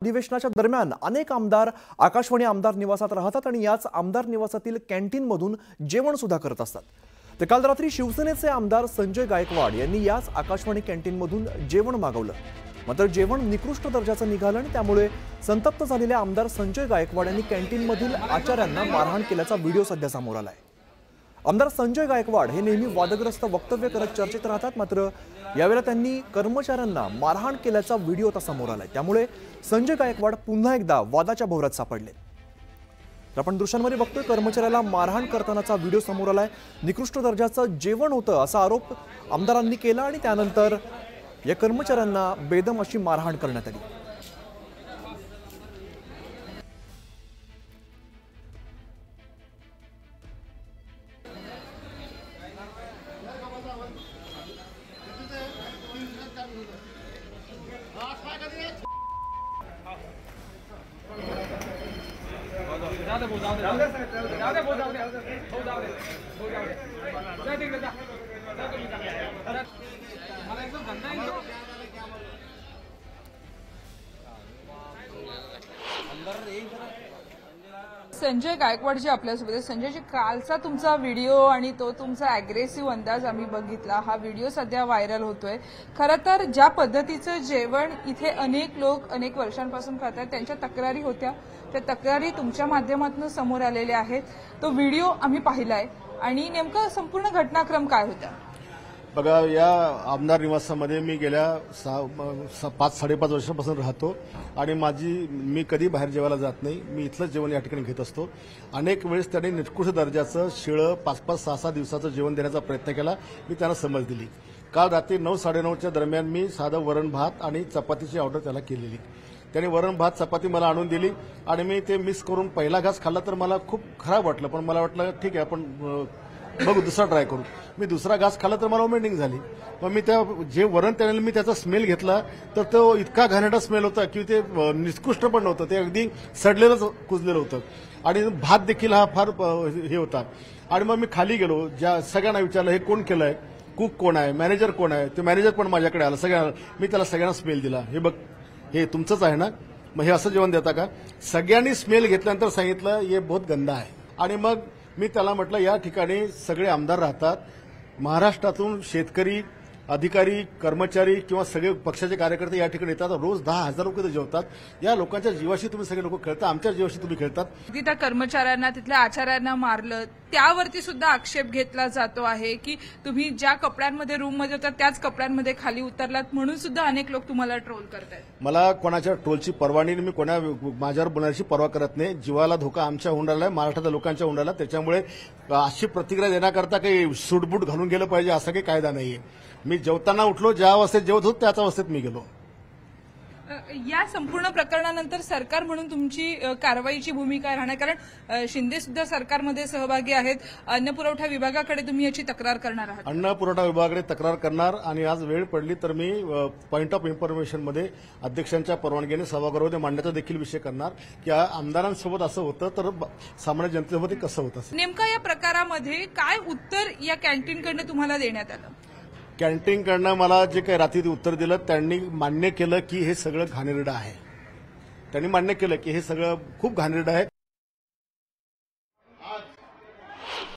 अधिवेशनाच्या दरम्यान अनेक आमदार आकाशवाणी आमदार निवासात राहतात आणि याच आमदार निवासातील कॅन्टीनमधून जेवण सुद्धा करत असतात। तर काल रात्री शिवसेनेचे आमदार संजय गायकवाड यांनी याच आकाशवाणी कॅन्टीनमधून जेवण मागवलं। मात्र जेवण निकृष्ट दर्जाचं निघालं आणि त्यामुळे संतप्त झालेले आमदार संजय गायकवाड यांनी कॅन्टीनमधील आचार्यांना मारहाण केल्याचा व्हिडिओ सध्या समोर आलाय। आमदार संजय गायकवाड हे नेहमी वादग्रस्त वक्तव्य करत चर्चेत राहतात, मात्र यावेळेला त्यांनी कर्मचाऱ्यांना मारहाण केल्याचा व्हिडिओ आता समोर आलाय। त्यामुळे संजय गायकवाड पुन्हा एकदा वादाच्या भोवऱ्यात सापडले। तर आपण दृश्यांमध्ये बघतोय कर्मचाऱ्याला मारहाण करतानाचा व्हिडिओ समोर आलाय। निकृष्ट दर्जाचं जेवण होतं असा आरोप आमदारांनी केला आणि त्यानंतर या कर्मचाऱ्यांना बेदम अशी मारहाण करण्यात आली। संजय गायकवाड जी आपल्यासोबत आहे। संजयजी, कालचा तुमचा व्हिडिओ आणि तो तुमचा अग्रेसिव्ह अंदाज आम्ही बघितला। हा व्हिडिओ सध्या व्हायरल होतोय। खरं तर ज्या पद्धतीचं जेवण इथे अनेक लोक अनेक वर्षांपासून खातात, त्यांच्या तक्रारी होत्या, त्या तक्रारी तुमच्या माध्यमातून समोर आलेल्या आहेत। तो व्हिडिओ आम्ही पाहिलाय आणि नेमका संपूर्ण घटनाक्रम काय होता? बघा, या आमदार निवासामध्ये मी गेल्या 5-5.5 वर्षापासून राहतो आणि मी कधी बाहेर जेवायला जात नाही। मी इथलंच जेवण या ठिकाणी घेत असतो। अनेक वेळेस त्यांनी निकृष्ट दर्जाचं शिळं 5-5, 6-6 दिवसाचं जेवण देण्याचा प्रयत्न केला। मी त्यांना समज दिली। काल रात्री 9-9:30च्या दरम्यान मी साधं वरण भात आणि चपातीची ऑर्डर त्याला केलेली। त्याने वरण भात चपाती मला आणून दिली आणि मी ते मिस करून पहिला घास खाल्ला तर मला खूप खराब वाटलं, पण मला वाटलं ठीक आहे आपण बघू, दुसरा ट्राय करू। मी दुसरा घास खाल्ला तर मला वॉमिटिंग झाली। मग मी जे वरण त्याने मी त्याचा स्मेल घेतला तर तो इतका घाणेरडा स्मेल होता की ते निकृष्ट पण नव्हतं, ते अगदी सडलेलंच कुजलेलं होतं आणि भात देखील हा फार हे होता। आणि मग मी खाली गेलो, ज्या सगळ्यांना विचारलं हे कोण केलंय, कुक कोण आहे, मॅनेजर कोण आहे। ते मॅनेजर पण माझ्याकडे आला। मी त्याला सगळ्यांना स्मेल दिला, हे बघ हे तुमचंच आहे ना, मग हे असं जेवण देता का? सगळ्यांनी स्मेल घेतल्यानंतर सांगितलं हे बहुत गंदा आहे। आणि मग मी त्याला म्हटलं या ठिकाणी सगळे आमदार राहतात, महाराष्ट्रातून शेतकरी, अधिकारी, कर्मचारी किंवा सगळे पक्षाचे कार्यकर्ते या ठिकाणी येतात, रोज 10,000 लोक इथे जेवतात। या लोकांच्या जीवाशी तुम्ही सगळे लोक खेळता, आमच्या जीवाशी तुम्ही खेळतात। त्या कर्मचाऱ्यांना, तिथल्या आचार्यांना मारलं, त्यावरती सुद्धा आक्षेप घेतला जातो आहे की तुम्ही ज्या कपड्यांमध्ये रूममध्ये होता त्याच कपड्यांमध्ये खाली उतरलात, म्हणून सुद्धा अनेक लोक तुम्हाला ट्रोल करतात। मला कोणाच्या ट्रोलची पर्वा नाही, मी माझ्यावर बोलण्याची पर्वा करत नाही। जीवाला धोका आमच्या होऊन राहिला, महाराष्ट्राच्या लोकांच्या होऊन राहिला। त्याच्यामुळे अशी प्रतिक्रिया देण्याकरता काही सूटबूट घालून गेलं पाहिजे असा काही कायदा नाहीये। मी जेवताना उठलो, ज्या अवस्थेत जेवत होतो त्याच अवस्थेत मी गेलो। या संपूर्ण प्रकरणानंतर सरकार म्हणून तुमची कारवाईची भूमिका राहणार, कारण शिंदे सुद्धा सरकारमध्ये सहभागी आहेत। अन्न पुरवठा विभागाकडे तुम्ही याची तक्रार करणार आहात? अन्न पुरवठा विभागाकडे तक्रार करणार आणि आज वेळ पडली तर मी पॉइंट ऑफ इन्फॉर्मेशनमध्ये अध्यक्षांच्या परवानगीने सभागृहामध्ये मांडण्याचा देखील विषय करणार की आमदारांसोबत असं होतं तर सामान्य जनतेसोबत कसं होतं। नेमका या प्रकारामध्ये काय उत्तर या कॅन्टीनकडनं तुम्हाला देण्यात आलं? कॅन्टीनकडनं मला जे काही रात्री उत्तर दिलं त्यांनी मान्य केलं की हे सगळं घाणेरडं आहे। त्यांनी मान्य केलं की हे सगळं खूप घाणेरडं आहे।